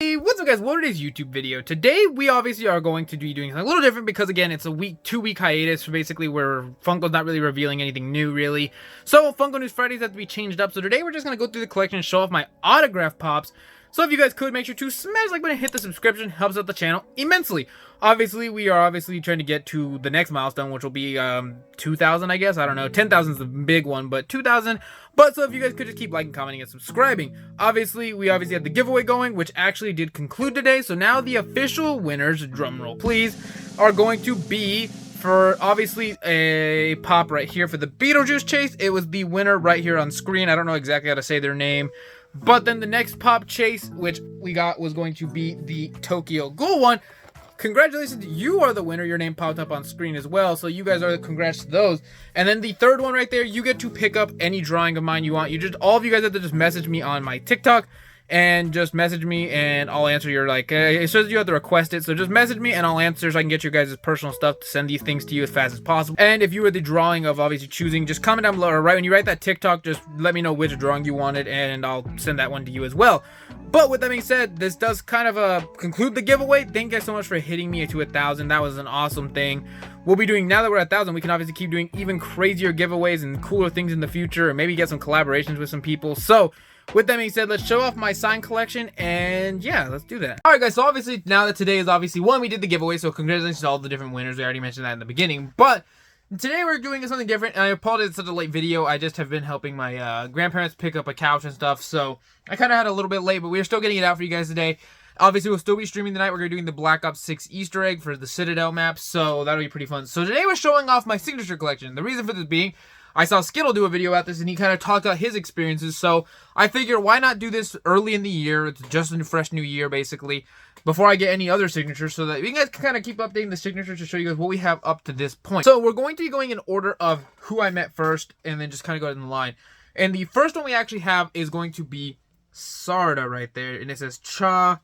Hey, what's up guys, welcome to today's YouTube video. Today we obviously are going to be doing something a little different because again it's a 2-week hiatus, so basically where Funko's not really revealing anything new really. So Funko News Fridays have to be changed up, so today we're just going to go through the collection and show off my autograph pops. So if you guys could, make sure to smash the like button and hit the subscription, helps out the channel immensely. Obviously, we are trying to get to the next milestone, which will be 2,000, I guess. I don't know. 10,000 is the big one, but 2,000. But so if you guys could just keep liking, commenting, and subscribing. Obviously, we had the giveaway going, which actually did conclude today. So now the official winners, drumroll please, are going to be for obviously a pop right here for the Beetlejuice chase. It was the winner right here on screen. I don't know exactly how to say their name. But then the next pop chase, which we got, was going to be the Tokyo Ghoul one. Congratulations, you are the winner. Your name popped up on screen as well, so you guys are the congrats to those. And then the third one right there, you get to pick up any drawing of mine you want. All of you guys have to just message me on my TikTok and just message me and I'll answer your, it says you have to request it, so just message me and I'll answer so I can get your guys' personal stuff to send these things to you as fast as possible. And if you were the drawing of obviously choosing, just comment down below, or right when you write that TikTok, just let me know which drawing you wanted and I'll send that one to you as well. But with that being said, this does kind of conclude the giveaway. Thank you guys so much for hitting me to 1,000. That was an awesome thing. We'll be doing, now that we're at 1,000, we can obviously keep doing even crazier giveaways and cooler things in the future, and maybe get some collaborations with some people. So with that being said, let's show off my sign collection, and yeah, let's do that. Alright guys, so obviously now that today is obviously one, we did the giveaway, so congratulations to all the different winners. We already mentioned that in the beginning, but today we're doing something different, and I apologize it's such a late video. I just have been helping my grandparents pick up a couch and stuff, so I kind of had a little bit late, but we're still getting it out for you guys today. Obviously, we'll still be streaming tonight. We're going to be doing the Black Ops 6 Easter egg for the Citadel map, so that'll be pretty fun. So today we're showing off my signature collection. The reason for this being, I saw Skittle do a video about this, and he kind of talked about his experiences, so I figured why not do this early in the year. It's just a fresh new year, basically, before I get any other signatures, so that you guys can kind of keep updating the signatures to show you guys what we have up to this point. So we're going to be going in order of who I met first, and then just kind of go in the line. And the first one we actually have is going to be Sarda right there, and it says Cha.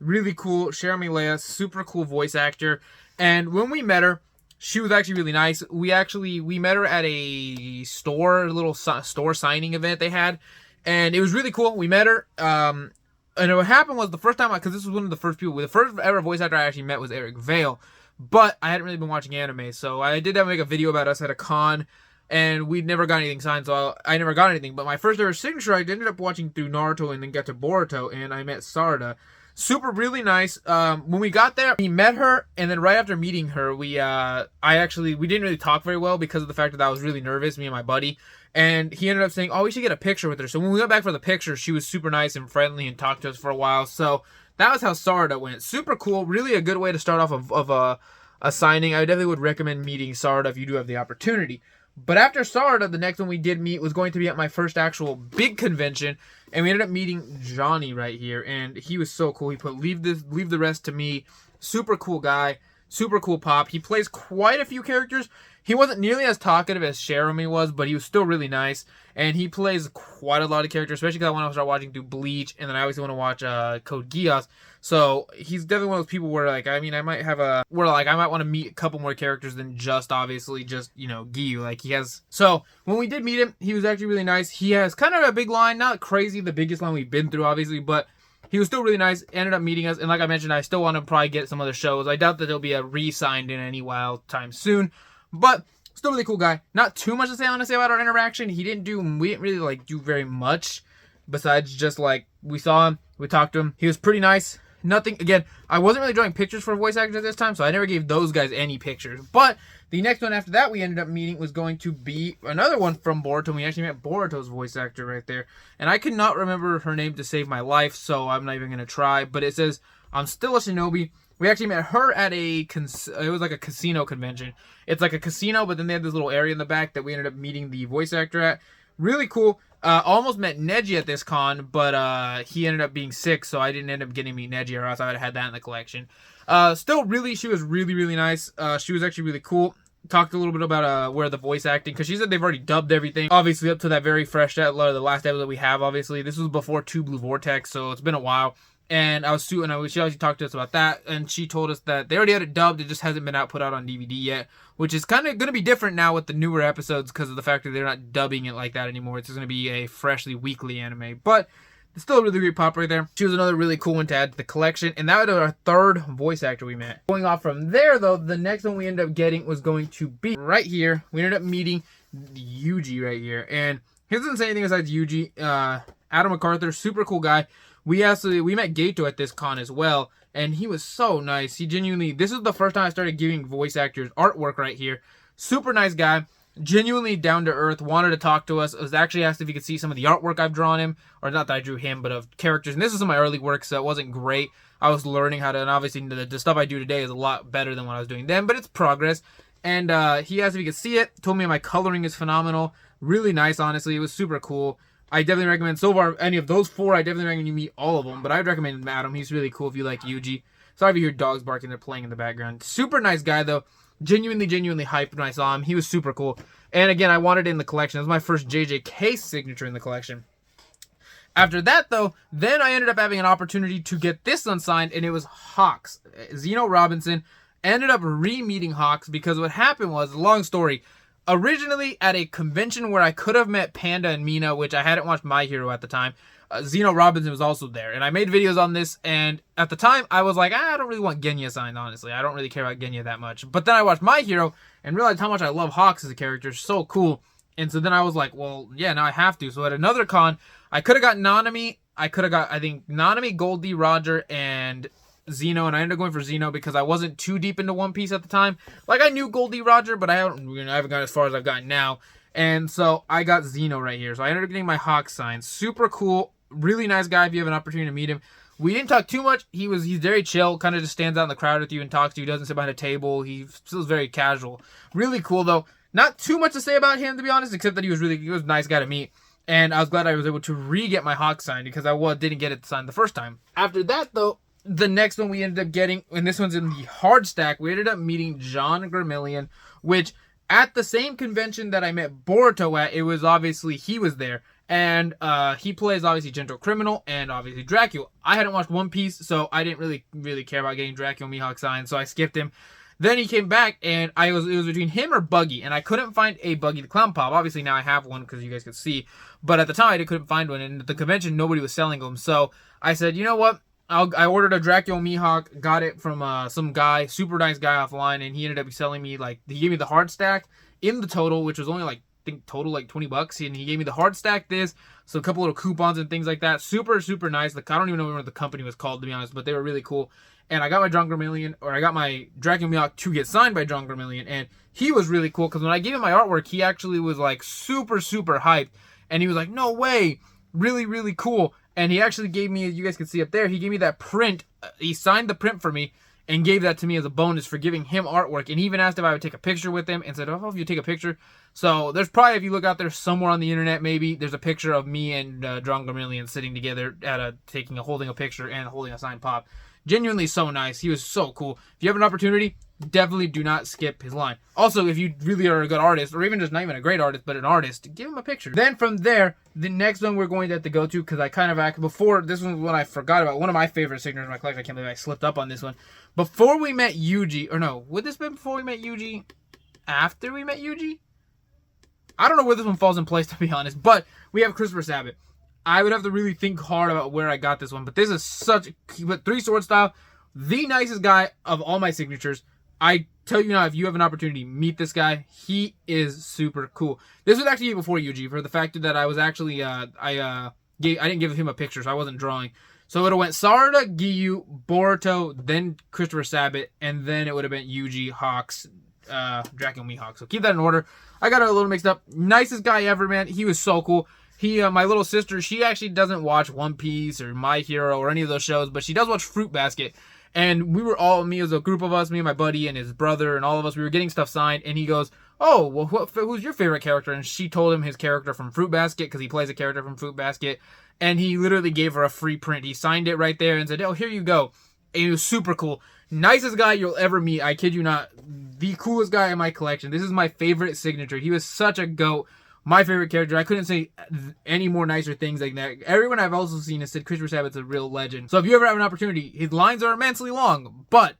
Really cool. Jeremy Leia, super cool voice actor. And when we met her, she was actually really nice. We met her at a little store signing event they had, and it was really cool. We met her, and what happened was the first time, because this was one of the first people, the first ever voice actor I actually met was Eric Vale, but I hadn't really been watching anime, so I did have to make a video about us at a con, and we'd never got anything signed, so I never got anything. But my first ever signature, I ended up watching through Naruto and then got to Boruto, and I met Sarda. Super, really nice. When we got there, we met her, and then right after meeting her, we didn't really talk very well because of the fact that I was really nervous, me and my buddy, and he ended up saying, oh, we should get a picture with her. So when we went back for the picture, she was super nice and friendly and talked to us for a while. So that was how Sarda went. Super cool. Really a good way to start off of a signing. I definitely would recommend meeting Sarda if you do have the opportunity. But after Sarda, the next one we did meet was going to be at my first actual big convention, and we ended up meeting Johnny right here, and he was so cool. He put leave the rest to me. Super cool guy, super cool pop. He plays quite a few characters. He wasn't nearly as talkative as Jeremy was, but he was still really nice, and he plays quite a lot of characters, especially because I want to start watching through Bleach, and then I always want to watch Code Geass. So he's definitely one of those people where, I might want to meet a couple more characters than just, obviously, Giyu, So when we did meet him, he was actually really nice. He has kind of a big line, not crazy, the biggest line we've been through, obviously, but he was still really nice, ended up meeting us, and like I mentioned, I still want to probably get some other shows. I doubt that there'll be a re-signed in any while time soon, but still really cool guy. Not too much to say, honestly, about our interaction. We didn't really, do very much, besides just, we saw him, we talked to him, he was pretty nice. Nothing, again, I wasn't really drawing pictures for voice actors at this time, so I never gave those guys any pictures. But the next one after that we ended up meeting was going to be another one from Boruto. We actually met Boruto's voice actor right there. And I could not remember her name to save my life, so I'm not even going to try. But it says, I'm still a shinobi. We actually met her at it was like a casino convention. It's like a casino, but then they had this little area in the back that we ended up meeting the voice actor at. Really cool. Almost met Neji at this con, but he ended up being sick, so I didn't end up getting to meet Neji, or else I would have had that in the collection. She was really, really nice. She was actually really cool. Talked a little bit about where the voice acting, because she said they've already dubbed everything, obviously up to that very fresh, the last episode that we have, obviously. This was before 2 Blue Vortex, so it's been a while. And she obviously talked to us about that, and she told us that they already had it dubbed, it just hasn't been put out on DVD yet, which is kind of going to be different now with the newer episodes because of the fact that they're not dubbing it like that anymore. It's just going to be a freshly weekly anime. But It's still a really great pop right there. She was another really cool one to add to the collection, and that was our third voice actor we met. Going off from there, though, the next one we ended up getting was going to be right here. We ended up meeting Yuji right here, and he doesn't say anything besides Yuji. Adam MacArthur, super cool guy. We met Gato at this con as well, and he was so nice. He genuinely, this is the first time I started giving voice actors artwork right here. Super nice guy. Genuinely down to earth, wanted to talk to us. I was actually asked if he could see some of the artwork I've drawn him, or not that I drew him, but of characters. And this is some of my early work, so it wasn't great. I was learning how to, and obviously the stuff I do today is a lot better than what I was doing then, but it's progress. And he asked if he could see it, told me my coloring is phenomenal. Really nice, honestly. It was super cool. I definitely recommend, so far, any of those four, I definitely recommend you meet all of them, but I'd recommend Adam. He's really cool if you like Yuji. Sorry if you hear dogs barking, they're playing in the background. Super nice guy, though. Genuinely hyped when I saw him. He was super cool. And again, I wanted it in the collection. It was my first JJK signature in the collection. After that, though, then I ended up having an opportunity to get this one signed, and it was Hawks. Zeno Robinson. Ended up re-meeting Hawks because what happened was, long story, originally at a convention where I could have met Panda and Mina, which I hadn't watched My Hero at the time, Zeno Robinson was also there. And I made videos on this, and at the time, I was like, I don't really want Genya signed, honestly. I don't really care about Genya that much. But then I watched My Hero and realized how much I love Hawks as a character. So cool. And so then I was like, well, yeah, now I have to. So at another con, I could have got Nanami. I could have got, I think, Nanami, Goldie, Roger, and Zeno, and I ended up going for Zeno because I wasn't too deep into One Piece at the time. Like, I knew Goldie Roger, but I haven't gotten as far as I've gotten now. And so I got Zeno right here. So I ended up getting my Hawk sign. Super cool. Really nice guy if you have an opportunity to meet him. We didn't talk too much. He's very chill, kind of just stands out in the crowd with you and talks to you. Doesn't sit behind a table. He feels very casual. Really cool, though. Not too much to say about him, to be honest, except that he was a nice guy to meet. And I was glad I was able to re-get my Hawk signed because I didn't get it signed the first time. After that, though, the next one we ended up getting, and this one's in the hard stack, we ended up meeting John Gramillion, which at the same convention that I met Boruto at, it was obviously he was there. And he plays obviously Gentle Criminal and obviously Dracula. I hadn't watched One Piece, so I didn't really care about getting Dracula Mihawk signed, so I skipped him. Then he came back, and it was between him or Buggy, and I couldn't find a Buggy the Clown Pop. Obviously now I have one because you guys could see, but at the time I couldn't find one, and at the convention nobody was selling them. So I said, you know what? I ordered a Dracula Mihawk, got it from some guy, super nice guy offline, and he ended up selling me, he gave me the hard stack in the total, which was only total $20, and he gave me the hard stack so a couple little coupons and things like that. Super nice. I don't even know what the company was called, to be honest, but they were really cool. And I got my John Gramillion, or I got my Dracula Mihawk to get signed by John Gramillion, and he was really cool because when I gave him my artwork, he actually was super hyped, and he was like, no way, really cool. And he actually gave me, you guys can see up there, he gave me that print. He signed the print for me and gave that to me as a bonus for giving him artwork. And he even asked if I would take a picture with him and said, oh, if you take a picture. So there's probably, if you look out there somewhere on the internet, maybe there's a picture of me and John Gramillion sitting together at holding a picture and holding a signed pop. Genuinely so nice. He was so cool. If you have an opportunity, definitely do not skip his line. Also, if you really are a good artist, or even just not even a great artist, but an artist, give him a picture. Then from there, the next one we're going to have to go to, because I kind of act before, this one was one I forgot about. One of my favorite signatures in my collection. I can't believe I slipped up on this one. Before we met Yuji, or no, would this be before we met Yuji? After we met Yuji? I don't know where this one falls in place, to be honest, but we have Christopher Sabat. I would have to really think hard about where I got this one, but this is three sword style, the nicest guy of all my signatures. I tell you now, if you have an opportunity, meet this guy. He is super cool. This was actually before Yuji, for the fact that I was actually, I didn't give him a picture, so I wasn't drawing. So it would have went Sarada, Giyu, Boruto, then Christopher Sabat, and then it would have been Yuji, Hawks, Dracula Mihawk. So keep that in order. I got it a little mixed up. Nicest guy ever, man. He was so cool. My little sister, she actually doesn't watch One Piece or My Hero or any of those shows, but she does watch Fruit Basket. And we were me as a group of us, me and my buddy and his brother and all of us, we were getting stuff signed, and he goes, oh, well, who's your favorite character? And she told him his character from Fruit Basket, because he plays a character from Fruit Basket, and he literally gave her a free print. He signed it right there and said, oh, here you go. And he was super cool. Nicest guy you'll ever meet. I kid you not. The coolest guy in my collection. This is my favorite signature. He was such a goat. My favorite character. I couldn't say any more nicer things like that. Everyone I've also seen has said Christopher Sabat's a real legend. So if you ever have an opportunity, his lines are immensely long, but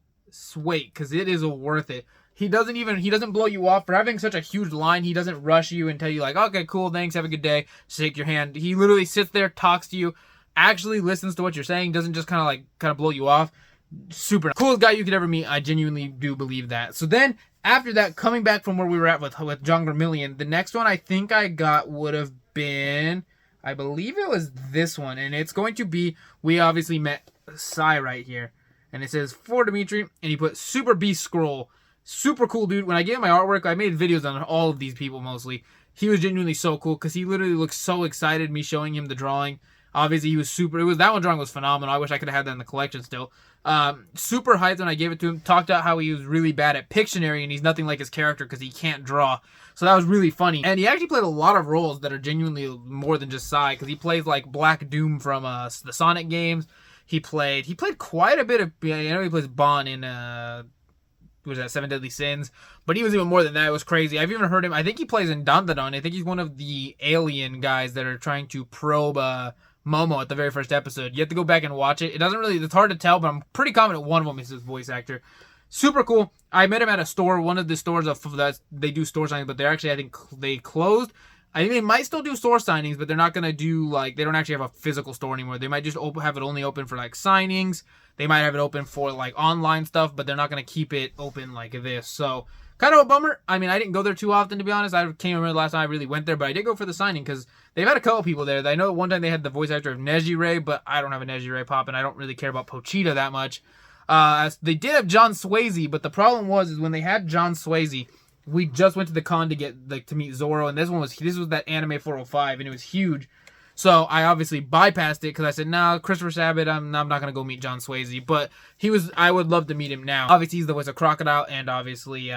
wait, because it is worth it. He doesn't blow you off for having such a huge line. He doesn't rush you and tell you like, okay, cool, thanks, have a good day, shake your hand. He literally sits there, talks to you, actually listens to what you're saying, doesn't just kind of blow you off. Super coolest guy you could ever meet. I genuinely do believe that. So then after that, coming back from where we were at with John Vermillion, the next one I think I got would have been, I believe it was this one, and it's going to be, we obviously met Sai right here, and it says for Dimitri, and he put Super Beast Scroll. Super cool dude. When I gave him my artwork, I made videos on all of these people mostly. He was genuinely so cool because he literally looked so excited me showing him the drawing. Obviously, he was super. That one drawing was phenomenal. I wish I could have had that in the collection still. Super hyped when I gave it to him. Talked about how he was really bad at Pictionary and he's nothing like his character because he can't draw. So that was really funny. And he actually played a lot of roles that are genuinely more than just Sai, because he plays like Black Doom from the Sonic games. He played quite a bit of. I know he plays Bon in was that Seven Deadly Sins, but he was even more than that. It was crazy. I've even heard him. I think he plays in Dandadan. I think he's one of the alien guys that are trying to probe Momo at the very first episode. You have to go back and watch it. It's hard to tell, but I'm pretty confident one of them is his voice actor. Super cool. I met him at a store, one of the stores that they do store signings, but they're actually, I think they closed. I think they might still do store signings, but they're not going to do, like, they don't actually have a physical store anymore. They might just have it only open for, like, signings. They might have it open for, like, online stuff, but they're not going to keep it open like this. So, kind of a bummer. I mean, I didn't go there too often, to be honest. I can't remember the last time I really went there, but I did go for the signing because they've had a couple people there. I know one time they had the voice actor of Neji Ray, but I don't have a Neji Ray pop, and I don't really care about Pochita that much. They did have John Swayze, but the problem was when they had John Swayze, we just went to the con to get to meet Zoro, and this was that Anime 405, and it was huge. So I obviously bypassed it because I said, "No, Christopher Sabat, I'm not gonna go meet John Swayze." But I would love to meet him now. Obviously, he's the voice of Crocodile, and obviously,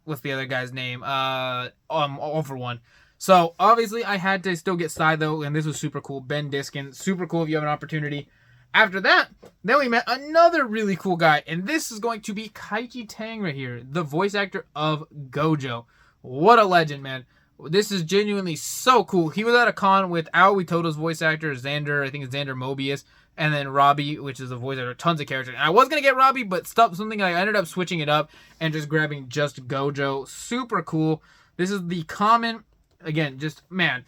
what's the other guy's name? All for One. So obviously, I had to still get Sai though, and this was super cool. Ben Diskin, super cool if you have an opportunity. After that, then we met another really cool guy, and this is going to be Kaichi Tang right here, the voice actor of Gojo. What a legend, man. This is genuinely so cool. He was at a con with Aoi Toto's voice actor, Xander, I think it's Xander Mobius, and then Robbie, which is a voice actor, tons of characters. And I was going to get Robbie, but I ended up switching it up and just grabbing just Gojo. Super cool. This is the common, again, just, man,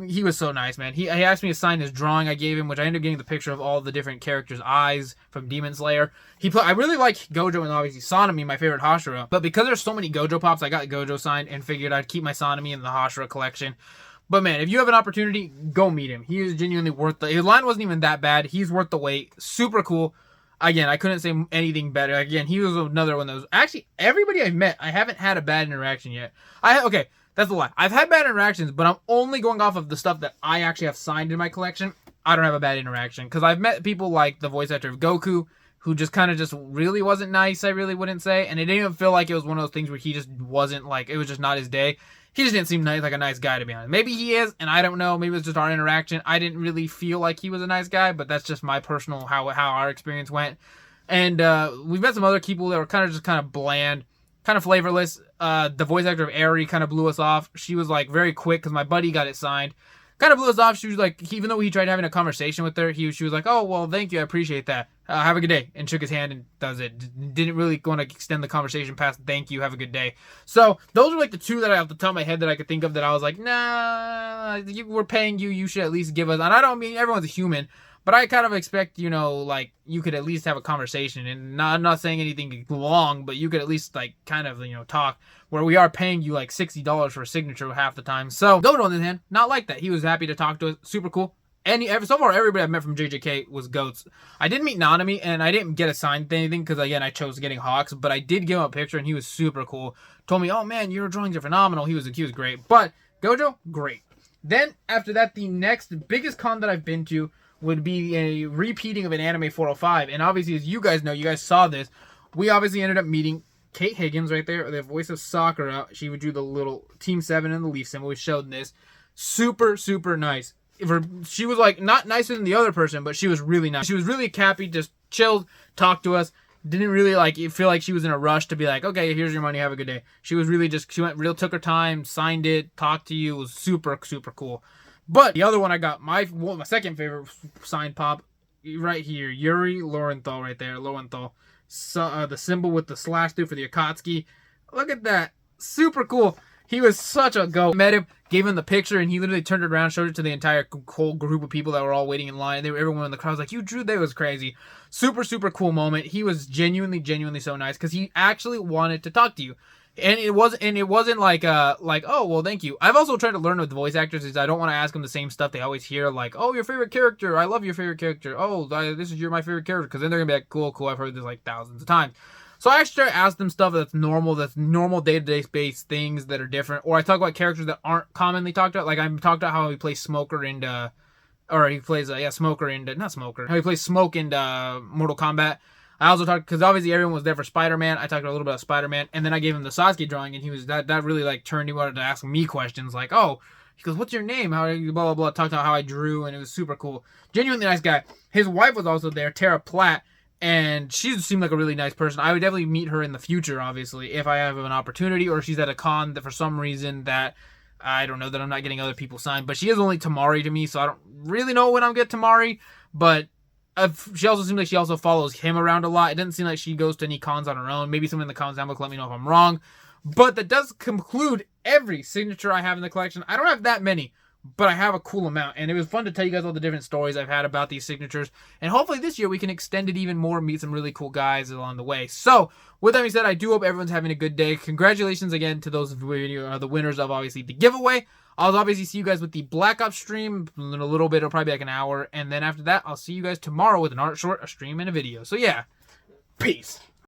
he was so nice, man. He asked me to sign his drawing I gave him, which I ended up getting the picture of all the different characters' eyes from Demon Slayer. I really like Gojo and obviously Sonami, my favorite Hashira. But because there's so many Gojo pops, I got Gojo signed and figured I'd keep my Sonami in the Hashira collection. But man, if you have an opportunity, go meet him. He is genuinely worth his line wasn't even that bad. He's worth the wait. Super cool. Again, I couldn't say anything better. Again, he was another one that was... Actually, everybody I've met, I haven't had a bad interaction yet. Okay, that's a lie. I've had bad interactions, but I'm only going off of the stuff that I actually have signed in my collection. I don't have a bad interaction. Because I've met people like the voice actor of Goku, who just kind of just really wasn't nice, I really wouldn't say. And it didn't even feel like it was one of those things where he just wasn't like... It was just not his day. He just didn't seem like a nice guy, to be honest. Maybe he is, and I don't know. Maybe it's just our interaction. I didn't really feel like he was a nice guy, but that's just my personal... how our experience went. And we've met some other people that were kind of bland, kind of flavorless. The voice actor of Eri kind of blew us off. She was like very quick because my buddy got it signed. Kind of blew us off. She was like, even though he tried having a conversation with her, she was like, "Oh, well, thank you. I appreciate that. Have a good day." And shook his hand and that was it. Didn't really want to extend the conversation past "thank you, have a good day." So those are like the two that I off the top of my head that I could think of that I was like, "Nah, we're paying you. You should at least give us." And I don't mean everyone's a human. But I kind of expect, like, you could at least have a conversation. And I'm not saying anything long, but you could at least, like, kind of, talk. Where we are paying you, like, $60 for a signature half the time. So, Dodo, on the other hand, not like that. He was happy to talk to us. Super cool. So far, everybody I've met from JJK was goats. I didn't meet Nanami, and I didn't get a signed anything, because, again, I chose getting Hawks. But I did give him a picture, and he was super cool. Told me, "Oh, man, your drawings are phenomenal." He was great. But, Gojo, great. Then, after that, the next biggest con that I've been to would be a repeating of an Anime 405. And obviously, as you guys know, you guys saw this, we obviously ended up meeting Kate Higgins right there, the voice of Sakura. She would do the little Team 7 and the Leaf symbol. We showed this. Super, super nice. She was, like, not nicer than the other person, but she was really nice. She was really happy, just chilled, talked to us. Didn't really, like, feel like she was in a rush to be like, "Okay, here's your money, have a good day." She was really took her time, signed it, talked to you. It was super, super cool. But the other one I got, my second favorite signed pop, right here, Yuri Lowenthal right there, Lowenthal. So, the symbol with the slash through for the Akatsuki. Look at that. Super cool. He was such a go. Met him, gave him the picture, and he literally turned it around, showed it to the entire whole group of people that were all waiting in line. Everyone in the crowd was like, "You drew that?" It was crazy. Super, super cool moment. He was genuinely so nice because he actually wanted to talk to you. And it wasn't like oh well thank you. I've also tried to learn with voice actors is I don't want to ask them the same stuff they always hear, like, oh, your favorite character, I love your favorite character, oh, this is my favorite character, because then they're gonna be like, cool, I've heard this like thousands of times. So I actually try to ask them stuff that's normal day-to-day based things that are different, or I talk about characters that aren't commonly talked about. Like I talked about how he plays Smoker and or he plays Smoker and not Smoker, how he plays Smoke in Mortal Kombat. I also talked, because obviously everyone was there for Spider-Man. I talked a little bit about Spider-Man, and then I gave him the Sasuke drawing, and he was that really like turned him on to ask me questions like, oh, he goes, what's your name? How are you? Blah blah blah. Talked about how I drew, and it was super cool. Genuinely nice guy. His wife was also there, Tara Platt, and she seemed like a really nice person. I would definitely meet her in the future, obviously, if I have an opportunity, or she's at a con that for some reason that I don't know that I'm not getting other people signed. But she is only Tamari to me, so I don't really know when I'll get Tamari, but. She also seems like she also follows him around a lot. It doesn't seem like she goes to any cons on her own. Maybe someone in the cons down below can let me know if I'm wrong. But that does conclude every signature I have in the collection. I don't have that many, but I have a cool amount. And it was fun to tell you guys all the different stories I've had about these signatures. And hopefully this year we can extend it even more, meet some really cool guys along the way. So, with that being said, I do hope everyone's having a good day. Congratulations again to those who are the winners of, obviously, the giveaway. I'll obviously see you guys with the Black Ops stream in a little bit. It'll probably be like an hour. And then after that, I'll see you guys tomorrow with an art short, a stream, and a video. So yeah, peace.